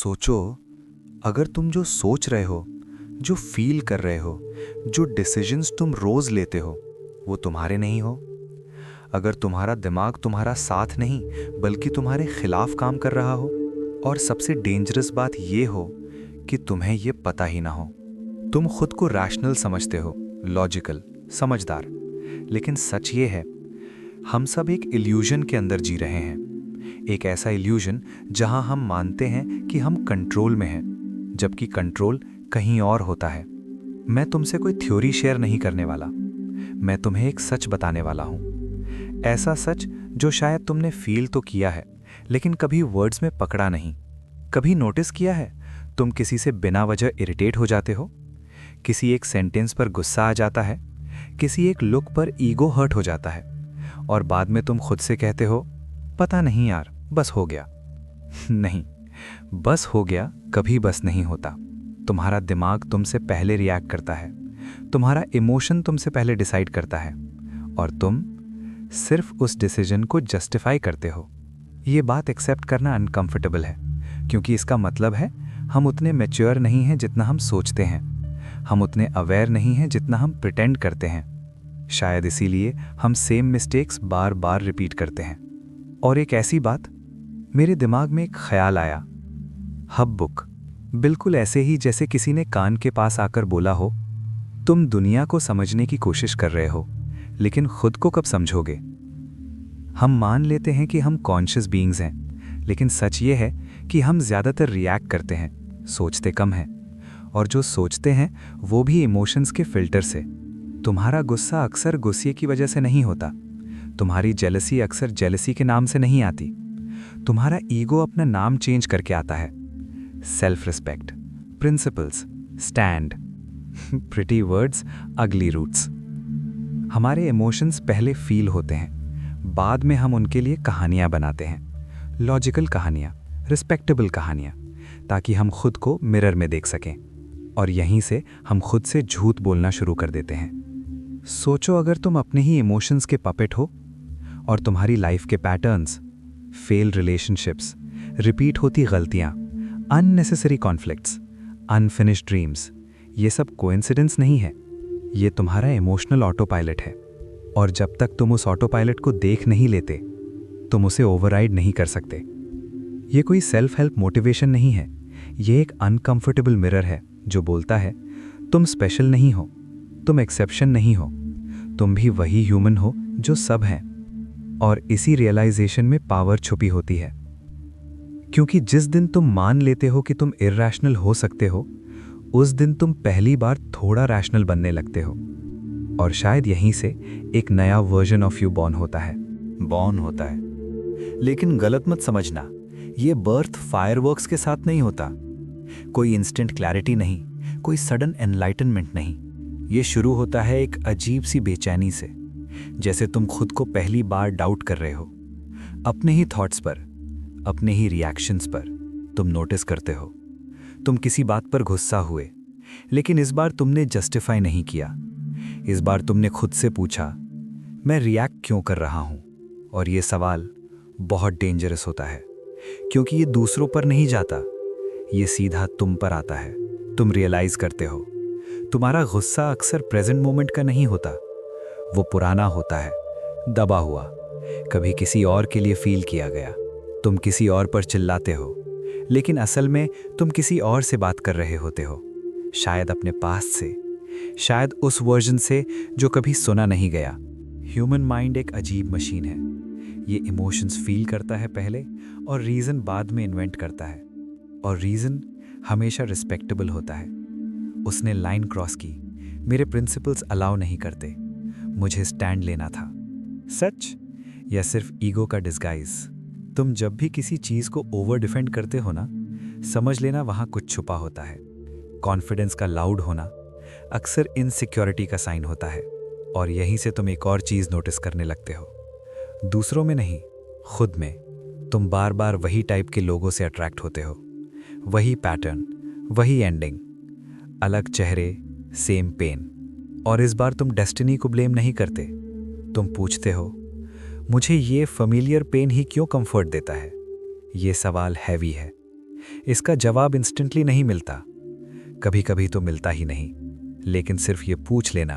सोचो, अगर तुम जो सोच रहे हो, जो फील कर रहे हो, जो डिसीजंस तुम रोज लेते हो, वो तुम्हारे नहीं हो। अगर तुम्हारा दिमाग तुम्हारा साथ नहीं बल्कि तुम्हारे खिलाफ काम कर रहा हो, और सबसे डेंजरस बात ये हो कि तुम्हें ये पता ही ना हो। तुम खुद को रैशनल समझते हो, लॉजिकल, समझदार, लेकिन सच ये है, हम सब एक इल्यूजन के अंदर जी रहे हैं। एक ऐसा इल्यूजन जहां हम मानते हैं कि हम कंट्रोल में हैं, जबकि कंट्रोल कहीं और होता है। मैं तुमसे कोई थ्योरी शेयर नहीं करने वाला, मैं तुम्हें एक सच बताने वाला हूं। ऐसा सच जो शायद तुमने फील तो किया है, लेकिन कभी वर्ड्स में पकड़ा नहीं। कभी नोटिस किया है तुम किसी से बिना वजह इरिटेट हो जाते हो, किसी एक सेंटेंस पर गुस्सा आ जाता है, किसी एक लुक पर ईगो हर्ट हो जाता है, और बाद में तुम खुद से कहते हो, पता नहीं यार, बस हो गया। नहीं, बस हो गया कभी बस नहीं होता। तुम्हारा दिमाग तुमसे पहले रिएक्ट करता है, तुम्हारा इमोशन तुमसे पहले डिसाइड करता है, और तुम सिर्फ उस डिसीजन को जस्टिफाई करते हो। ये बात एक्सेप्ट करना अनकंफर्टेबल है, क्योंकि इसका मतलब है हम उतने मैच्योर नहीं हैं जितना हम सोचते हैं, हम उतने अवेयर नहीं हैं जितना हम प्रिटेंड करते हैं। शायद इसीलिए हम सेम मिस्टेक्स बार बार रिपीट करते हैं। और एक ऐसी बात, मेरे दिमाग में एक ख्याल आया, हब बुक, बिल्कुल ऐसे ही जैसे किसी ने कान के पास आकर बोला हो, तुम दुनिया को समझने की कोशिश कर रहे हो, लेकिन खुद को कब समझोगे। हम मान लेते हैं कि हम कॉन्शियस बीइंग्स हैं, लेकिन सच ये है कि हम ज़्यादातर रिएक्ट करते हैं, सोचते कम हैं, और जो सोचते हैं वो भी इमोशंस के फिल्टर से। तुम्हारा गुस्सा अक्सर गुस्से की वजह से नहीं होता, तुम्हारी जेलसी अक्सर जेलसी के नाम से नहीं आती, तुम्हारा ईगो अपना नाम चेंज करके आता है। Self respect, principles, stand, pretty words, अगली रूट्स। हमारे इमोशंस पहले फील होते हैं, बाद में हम उनके लिए कहानियां बनाते हैं, लॉजिकल कहानियां, रिस्पेक्टेबल कहानियां, ताकि हम खुद को मिरर में देख सकें, और यहीं से हम खुद से झूठ बोलना शुरू कर देते हैं। सोचो, अगर तुम अपने ही इमोशंस के पपेट हो, और तुम्हारी लाइफ के पैटर्न्स, फेल रिलेशनशिप्स, रिपीट होती गलतियां, अननेसेसरी कॉन्फ्लिक्ट्स, अनफिनिश्ड ड्रीम्स, ये सब कोइंसिडेंस नहीं है, ये तुम्हारा इमोशनल ऑटो पायलट है। और जब तक तुम उस ऑटो पायलट को देख नहीं लेते, तुम उसे ओवरराइड नहीं कर सकते। ये कोई सेल्फ हेल्प मोटिवेशन नहीं है, ये एक अनकंफर्टेबल मिरर है जो बोलता है, तुम स्पेशल नहीं हो, तुम एक्सेप्शन नहीं हो, तुम भी वही ह्यूमन हो जो सब हैं। और इसी रियलाइजेशन में पावर छुपी होती है, क्योंकि जिस दिन तुम मान लेते हो कि तुम इरैशनल हो सकते हो, उस दिन तुम पहली बार थोड़ा रैशनल बनने लगते हो, और शायद यहीं से एक नया वर्जन ऑफ यू बॉर्न होता है। लेकिन गलत मत समझना, ये बर्थ फायरवर्क्स के साथ नहीं होता, कोई इंस्टेंट क्लैरिटी नहीं, कोई सडन एनलाइटनमेंट नहीं। ये शुरू होता है एक अजीब सी बेचैनी से, जैसे तुम खुद को पहली बार डाउट कर रहे हो, अपने ही थॉट्स पर, अपने ही रिएक्शंस पर। तुम नोटिस करते हो, तुम किसी बात पर गुस्सा हुए, लेकिन इस बार तुमने जस्टिफाई नहीं किया। इस बार तुमने खुद से पूछा, मैं रिएक्ट क्यों कर रहा हूं। और ये सवाल बहुत डेंजरस होता है, क्योंकि ये दूसरों पर नहीं जाता, ये सीधा तुम पर आता है। तुम रियलाइज करते हो, तुम्हारा गुस्सा अक्सर प्रेजेंट मोमेंट का नहीं होता, वो पुराना होता है, दबा हुआ, कभी किसी और के लिए फील किया गया। तुम किसी और पर चिल्लाते हो, लेकिन असल में तुम किसी और से बात कर रहे होते हो, शायद अपने पास्ट से, शायद उस वर्जन से जो कभी सुना नहीं गया। ह्यूमन माइंड एक अजीब मशीन है, ये इमोशंस फील करता है पहले, और रीज़न बाद में इन्वेंट करता है, और रीज़न हमेशा रिस्पेक्टेबल होता है। उसने लाइन क्रॉस की, मेरे प्रिंसिपल्स अलाउ नहीं करते, मुझे स्टैंड लेना था। सच या सिर्फ ईगो का डिस्गाइज। तुम जब भी किसी चीज़ को ओवर डिफेंड करते हो ना, समझ लेना वहाँ कुछ छुपा होता है। कॉन्फिडेंस का लाउड होना अक्सर इनसिक्योरिटी का साइन होता है, और यहीं से तुम एक और चीज़ नोटिस करने लगते हो, दूसरों में नहीं, खुद में। तुम बार बार वही टाइप के लोगों से अट्रैक्ट होते हो, वही पैटर्न, वही एंडिंग, अलग चेहरे, सेम पेन। और इस बार तुम डेस्टिनी को ब्लेम नहीं करते, तुम पूछते हो, मुझे ये फेमिलियर पेन ही क्यों कंफर्ट देता है। ये सवाल हैवी है, इसका जवाब इंस्टेंटली नहीं मिलता, कभी कभी तो मिलता ही नहीं, लेकिन सिर्फ ये पूछ लेना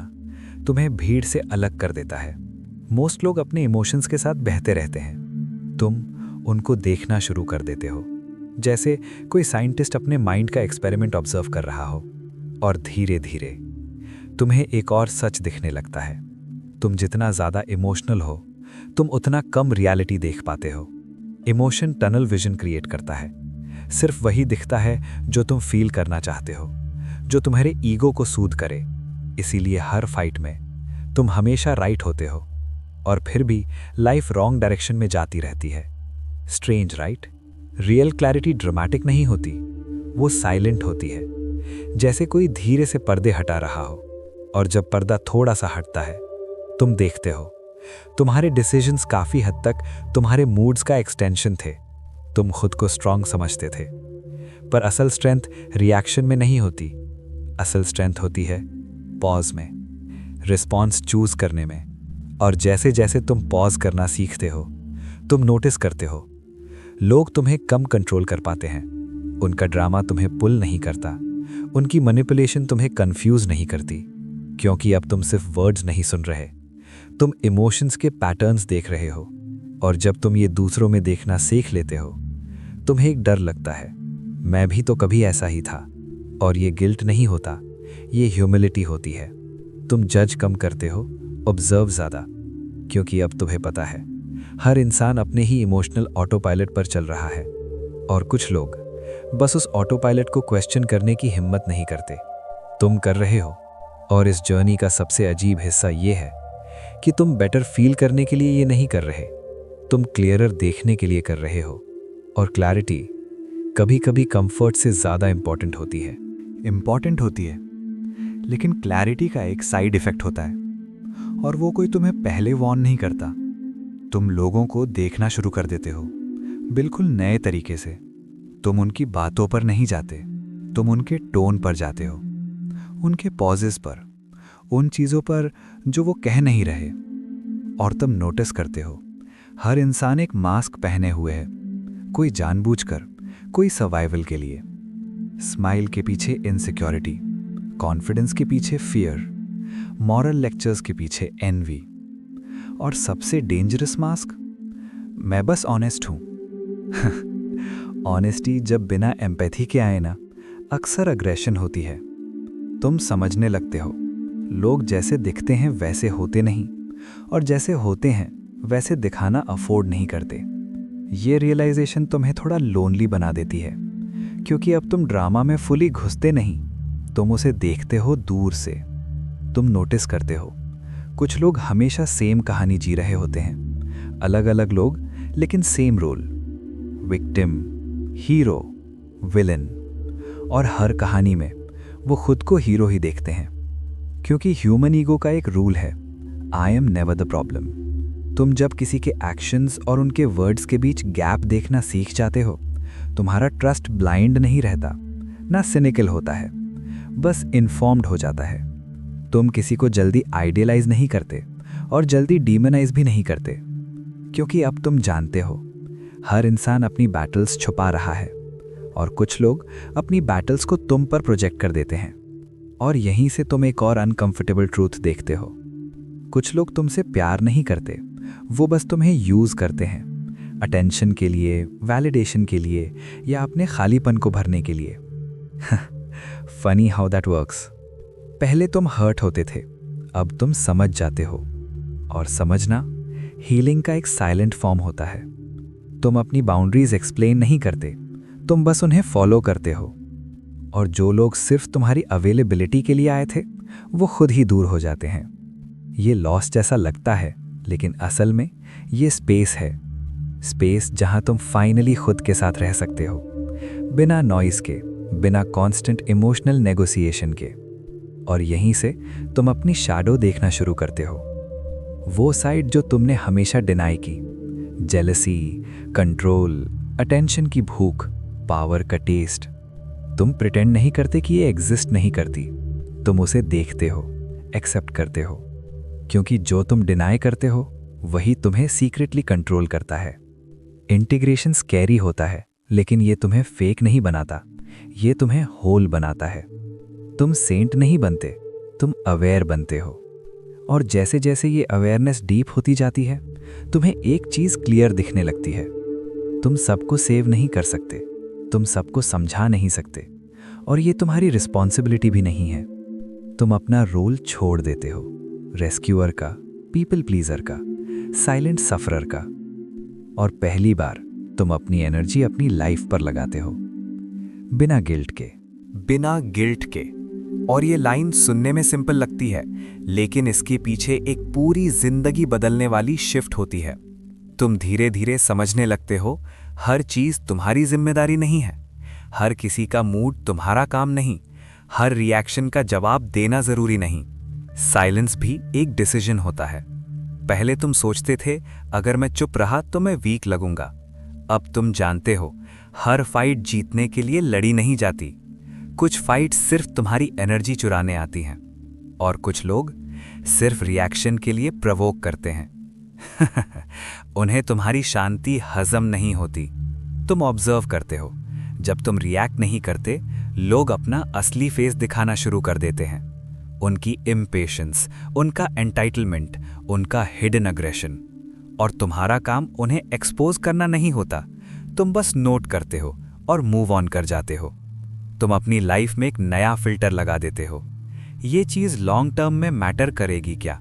तुम्हें भीड़ से अलग कर देता है। मोस्ट लोग अपने इमोशंस के साथ बहते रहते हैं, तुम उनको देखना शुरू कर देते हो, जैसे कोई साइंटिस्ट अपने माइंड का एक्सपेरिमेंट ऑब्जर्व कर रहा हो, और धीरे धीरे तुम्हें एक और सच दिखने लगता है। तुम जितना ज़्यादा इमोशनल हो, तुम उतना कम रियलिटी देख पाते हो। इमोशन टनल विजन क्रिएट करता है, सिर्फ वही दिखता है जो तुम फील करना चाहते हो, जो तुम्हारे ईगो को सूद करे। इसीलिए हर फाइट में तुम हमेशा राइट होते हो, और फिर भी लाइफ रॉन्ग डायरेक्शन में जाती रहती है। Strange right? Real clarity dramatic नहीं होती, वो साइलेंट होती है, जैसे कोई धीरे से पर्दे हटा रहा हो, और जब पर्दा थोड़ा सा हटता है, तुम देखते हो तुम्हारे डिसीजंस काफ़ी हद तक तुम्हारे मूड्स का एक्सटेंशन थे। तुम खुद को स्ट्रांग समझते थे, पर असल स्ट्रेंथ रिएक्शन में नहीं होती। असल स्ट्रेंथ होती है पॉज में, रिस्पॉन्स चूज करने में। और जैसे जैसे तुम पॉज करना सीखते हो, तुम नोटिस करते हो लोग तुम्हें कम कंट्रोल कर पाते हैं। उनका ड्रामा तुम्हें पुल नहीं करता, उनकी मैनिपुलेशन तुम्हें कंफ्यूज नहीं करती, क्योंकि अब तुम सिर्फ वर्ड्स नहीं सुन रहे, तुम इमोशंस के पैटर्न्स देख रहे हो। और जब तुम ये दूसरों में देखना सीख लेते हो, तुम्हें एक डर लगता है, मैं भी तो कभी ऐसा ही था। और ये गिल्ट नहीं होता, ये ह्यूमिलिटी होती है। तुम जज कम करते हो, ऑब्जर्व ज़्यादा, क्योंकि अब तुम्हें पता है हर इंसान अपने ही इमोशनल ऑटो पायलट पर चल रहा है, और कुछ लोग बस उस ऑटो पायलट को क्वेश्चन करने की हिम्मत नहीं करते। तुम कर रहे हो, और इस जर्नी का सबसे अजीब हिस्सा ये है कि तुम बेटर फील करने के लिए ये नहीं कर रहे, तुम क्लियरर देखने के लिए कर रहे हो। और क्लैरिटी कभी कभी कंफर्ट से ज़्यादा इंपॉर्टेंट होती है। लेकिन क्लैरिटी का एक साइड इफेक्ट होता है, और वो कोई तुम्हें पहले वॉर्न नहीं करता। तुम लोगों को देखना शुरू कर देते हो, बिल्कुल नए तरीके से। तुम उनकी बातों पर नहीं जाते, तुम उनके टोन पर जाते हो, उनके पॉजेस पर, उन चीज़ों पर जो वो कह नहीं रहे। और तुम नोटिस करते हो हर इंसान एक मास्क पहने हुए है, कोई जानबूझकर, कोई सर्वाइवल के लिए। स्माइल के पीछे इनसिक्योरिटी, कॉन्फिडेंस के पीछे फियर, मॉरल लेक्चर्स के पीछे एनवी, और सबसे डेंजरस मास्क, मैं बस ऑनेस्ट हूं। ऑनेस्टी जब बिना एम्पैथी के आए ना, अक्सर अग्रेशन होती है। तुम समझने लगते हो लोग जैसे दिखते हैं वैसे होते नहीं, और जैसे होते हैं वैसे दिखाना अफोर्ड नहीं करते। ये रियलाइजेशन तुम्हें थोड़ा लोनली बना देती है, क्योंकि अब तुम ड्रामा में फुली घुसते नहीं, तुम उसे देखते हो दूर से। तुम नोटिस करते हो कुछ लोग हमेशा सेम कहानी जी रहे होते हैं, अलग अलग लोग लेकिन same role, victim, hero, villain. और हर कहानी में वो खुद को हीरो ही देखते हैं, क्योंकि ह्यूमन ईगो का एक रूल है, I am never the problem. तुम जब किसी के एक्शंस और उनके वर्ड्स के बीच गैप देखना सीख जाते हो, तुम्हारा ट्रस्ट ब्लाइंड नहीं रहता, ना सिनिकल होता है, बस इन्फॉर्म्ड हो जाता है। तुम किसी को जल्दी आइडियलाइज नहीं करते और जल्दी डीमनाइज भी नहीं करते, क्योंकि अब तुम जानते हो हर इंसान अपनी बैटल्स छुपा रहा है, और कुछ लोग अपनी बैटल्स को तुम पर प्रोजेक्ट कर देते हैं। और यहीं से तुम एक और अनकंफर्टेबल ट्रूथ देखते हो, कुछ लोग तुमसे प्यार नहीं करते, वो बस तुम्हें यूज करते हैं, अटेंशन के लिए, वैलिडेशन के लिए, या अपने खालीपन को भरने के लिए। Funny how that works. पहले तुम हर्ट होते थे, अब तुम समझ जाते हो, और समझना हीलिंग का एक साइलेंट फॉर्म होता है। तुम अपनी बाउंड्रीज एक्सप्लेन नहीं करते, तुम बस उन्हें फॉलो करते हो। और जो लोग सिर्फ तुम्हारी अवेलेबिलिटी के लिए आए थे, वो खुद ही दूर हो जाते हैं। ये लॉस जैसा लगता है, लेकिन असल में ये स्पेस है, स्पेस जहां तुम फाइनली खुद के साथ रह सकते हो, बिना नॉइस के, बिना कांस्टेंट इमोशनल नेगोशिएशन के। और यहीं से तुम अपनी शैडो देखना शुरू करते हो, वो साइड जो तुमने हमेशा डिनाई की, जेलसी, कंट्रोल, अटेंशन की भूख, पावर का टेस्ट। तुम प्रिटेंड नहीं करते कि ये एग्जिस्ट नहीं करती, तुम उसे देखते हो, एक्सेप्ट करते हो, क्योंकि जो तुम डिनाई करते हो वही तुम्हें सीक्रेटली कंट्रोल करता है। इंटीग्रेशन स्कैरी होता है, लेकिन ये तुम्हें फेक नहीं बनाता, ये तुम्हें होल बनाता है। तुम सेंट नहीं बनते, तुम अवेयर बनते हो। और जैसे जैसे ये अवेयरनेस डीप होती जाती है, तुम्हें एक चीज़ क्लियर दिखने लगती है। तुम सबको सेव नहीं कर सकते, तुम सबको समझा नहीं सकते, और ये तुम्हारी रिस्पॉन्सिबिलिटी भी नहीं है। तुम अपना रोल छोड़ देते हो, रेस्क्यूअर का, पीपल प्लीजर का, साइलेंट सफरर का। और पहली बार तुम अपनी एनर्जी अपनी लाइफ पर लगाते हो, बिना गिल्ट के। बिना गिल्ट के। और ये लाइन सुनने में सिंपल लगती है, लेकिन इसके पीछे एक पूरी जिंदगी बदलने वाली शिफ्ट होती है। तुम धीरे धीरे समझने लगते हो, हर चीज तुम्हारी जिम्मेदारी नहीं है, हर किसी का मूड तुम्हारा काम नहीं, हर रिएक्शन का जवाब देना जरूरी नहीं। साइलेंस भी एक डिसीजन होता है। पहले तुम सोचते थे, अगर मैं चुप रहा तो मैं वीक लगूंगा। अब तुम जानते हो, हर फाइट जीतने के लिए लड़ी नहीं जाती। कुछ फाइट सिर्फ तुम्हारी एनर्जी चुराने आती हैं, और कुछ लोग सिर्फ रिएक्शन के लिए प्रवोक करते हैं। उन्हें तुम्हारी शांति हजम नहीं होती। तुम ऑब्जर्व करते हो, जब तुम रिएक्ट नहीं करते, लोग अपना असली फेस दिखाना शुरू कर देते हैं। उनकी इम्पेशेंस, उनका एंटाइटलमेंट, उनका हिडन अग्रेशन। और तुम्हारा काम उन्हें एक्सपोज करना नहीं होता, तुम बस नोट करते हो और मूव ऑन कर जाते हो। तुम अपनी लाइफ में एक नया फिल्टर लगा देते हो। ये चीज लॉन्ग टर्म में मैटर करेगी क्या?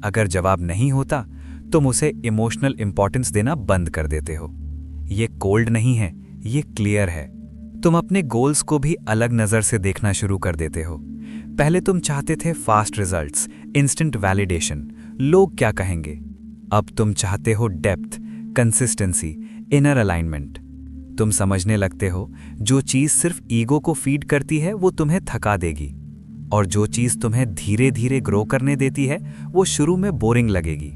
अगर जवाब नहीं होता, तुम उसे इमोशनल इंपॉर्टेंस देना बंद कर देते हो। ये कोल्ड नहीं है, ये क्लियर है। तुम अपने गोल्स को भी अलग नजर से देखना शुरू कर देते हो। पहले तुम चाहते थे फास्ट रिजल्ट्स, इंस्टेंट वैलिडेशन, लोग क्या कहेंगे। अब तुम चाहते हो डेप्थ, कंसिस्टेंसी, इनर अलाइनमेंट। तुम समझने लगते हो, जो चीज सिर्फ ईगो को फीड करती है वो तुम्हें थका देगी, और जो चीज तुम्हें धीरे धीरे ग्रो करने देती है वो शुरू में बोरिंग लगेगी,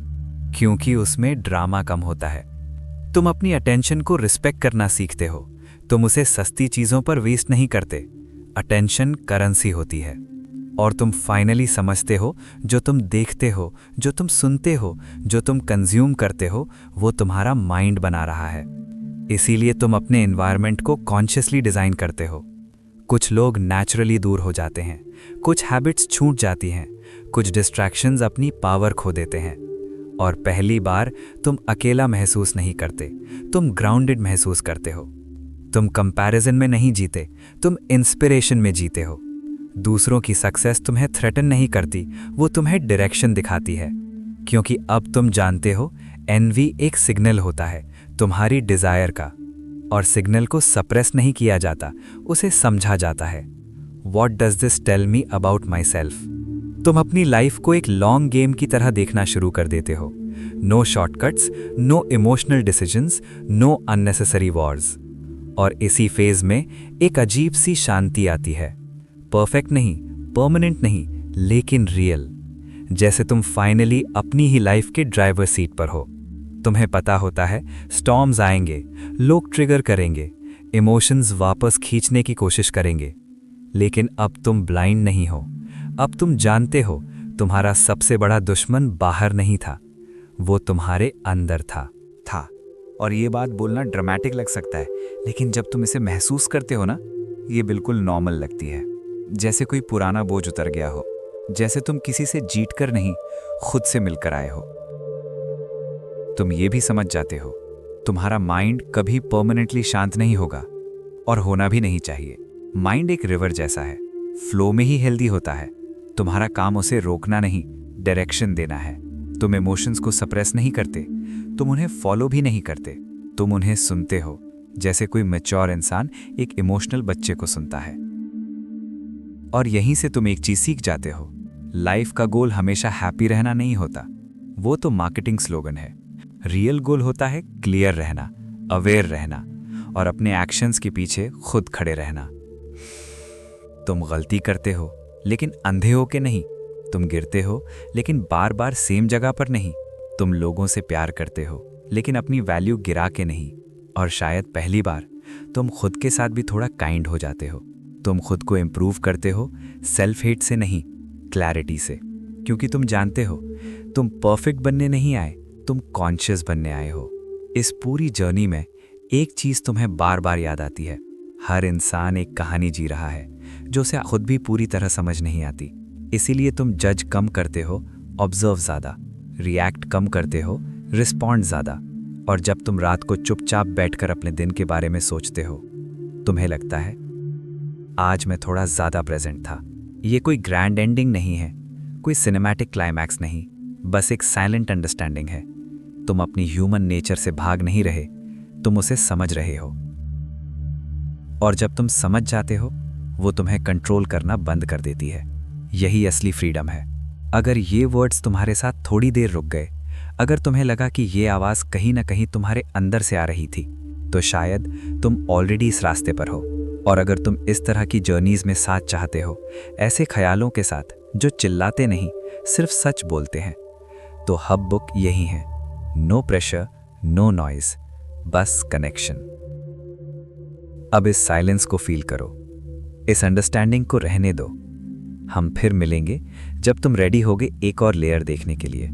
क्योंकि उसमें ड्रामा कम होता है। तुम अपनी अटेंशन को रिस्पेक्ट करना सीखते हो। तुम उसे सस्ती चीजों पर वेस्ट नहीं करते। अटेंशन करेंसी होती है। और तुम फाइनली समझते हो, जो तुम देखते हो, जो तुम सुनते हो, जो तुम कंज्यूम करते हो, वो तुम्हारा माइंड बना रहा है। इसीलिए तुम अपने एनवायरनमेंट को कॉन्शियसली डिजाइन करते हो। कुछ लोग नेचुरली दूर हो जाते हैं, कुछ हैबिट्स छूट जाती हैं, कुछ डिस्ट्रैक्शंस अपनी पावर खो देते हैं। और पहली बार तुम अकेला महसूस नहीं करते, तुम ग्राउंडेड महसूस करते हो। तुम कंपैरिजन में नहीं जीते, तुम इंस्पिरेशन में जीते हो। दूसरों की सक्सेस तुम्हें थ्रेटन नहीं करती, वो तुम्हें डायरेक्शन दिखाती है। क्योंकि अब तुम जानते हो, एनवी एक सिग्नल होता है तुम्हारी डिजायर का, और सिग्नल को सप्रेस नहीं किया जाता, उसे समझा जाता है। What does this tell me about my सेल्फ? तुम अपनी लाइफ को एक लॉन्ग गेम की तरह देखना शुरू कर देते हो। No shortcuts, no emotional decisions, no unnecessary wars. और इसी फेज में एक अजीब सी शांति आती है। परफेक्ट नहीं, परमानेंट नहीं, लेकिन रियल। जैसे तुम फाइनली अपनी ही लाइफ के ड्राइवर सीट पर हो। तुम्हें पता होता है, स्टॉर्म्स आएंगे, लोग ट्रिगर करेंगे, इमोशंस वापस खींचने की कोशिश करेंगे, लेकिन अब तुम ब्लाइंड नहीं हो। अब तुम जानते हो, तुम्हारा सबसे बड़ा दुश्मन बाहर नहीं था, वो तुम्हारे अंदर था। और ये बात बोलना ड्रामेटिक लग सकता है, लेकिन जब तुम इसे महसूस करते हो ना, ये बिल्कुल नॉर्मल लगती है। जैसे कोई पुराना बोझ उतर गया हो, जैसे तुम किसी से जीत कर नहीं, खुद से मिलकर आए हो। तुम ये भी समझ जाते हो, तुम्हारा माइंड कभी परमानेंटली शांत नहीं होगा, और होना भी नहीं चाहिए। माइंड एक रिवर जैसा है, फ्लो में ही हेल्दी होता है। तुम्हारा काम उसे रोकना नहीं, डायरेक्शन देना है। तुम इमोशंस को सप्रेस नहीं करते, तुम उन्हें फॉलो भी नहीं करते, तुम उन्हें सुनते हो, जैसे कोई मैच्योर इंसान एक इमोशनल बच्चे को सुनता है। और यहीं से तुम एक चीज सीख जाते हो, लाइफ का गोल हमेशा हैप्पी रहना नहीं होता, वो तो मार्केटिंग स्लोगन है। रियल गोल होता है क्लियर रहना, अवेयर रहना, और अपने एक्शंस के पीछे खुद खड़े रहना। तुम गलती करते हो, लेकिन अंधे हो के नहीं। तुम गिरते हो, लेकिन बार बार सेम जगह पर नहीं। तुम लोगों से प्यार करते हो, लेकिन अपनी वैल्यू गिरा के नहीं। और शायद पहली बार तुम खुद के साथ भी थोड़ा काइंड हो जाते हो। तुम खुद को इम्प्रूव करते हो, सेल्फ हेट से नहीं, क्लैरिटी से। क्योंकि तुम जानते हो, तुम परफेक्ट बनने नहीं आए, तुम कॉन्शियस बनने आए हो। इस पूरी जर्नी में एक चीज़ तुम्हें बार बार याद आती है, हर इंसान एक कहानी जी रहा है जो उसे खुद भी पूरी तरह समझ नहीं आती। इसीलिए तुम जज कम करते हो, ऑब्जर्व ज़्यादा, रिएक्ट कम करते हो, रिस्पॉन्ड ज़्यादा। और जब तुम रात को चुपचाप बैठकर अपने दिन के बारे में सोचते हो, तुम्हें लगता है आज मैं थोड़ा ज़्यादा प्रेजेंट था। ये कोई ग्रैंड एंडिंग नहीं है, कोई सिनेमैटिक क्लाइमैक्स नहीं, बस एक साइलेंट अंडरस्टैंडिंग है। तुम अपनी ह्यूमन नेचर से भाग नहीं रहे, तुम उसे समझ रहे हो। और जब तुम समझ जाते हो, वो तुम्हें कंट्रोल करना बंद कर देती है। यही असली फ्रीडम है। अगर ये वर्ड्स तुम्हारे साथ थोड़ी देर रुक गए, अगर तुम्हें लगा कि ये आवाज़ कहीं ना कहीं तुम्हारे अंदर से आ रही थी, तो शायद तुम ऑलरेडी इस रास्ते पर हो। और अगर तुम इस तरह की जर्नीज में साथ चाहते हो, ऐसे ख्यालों के साथ जो चिल्लाते नहीं, सिर्फ सच बोलते हैं, तो हब बुक यही है। नो प्रेशर, नो नॉइज, बस कनेक्शन। अब इस साइलेंस को फील करो, इस अंडरस्टैंडिंग को रहने दो। हम फिर मिलेंगे जब तुम रेडी होगे एक और लेयर देखने के लिए।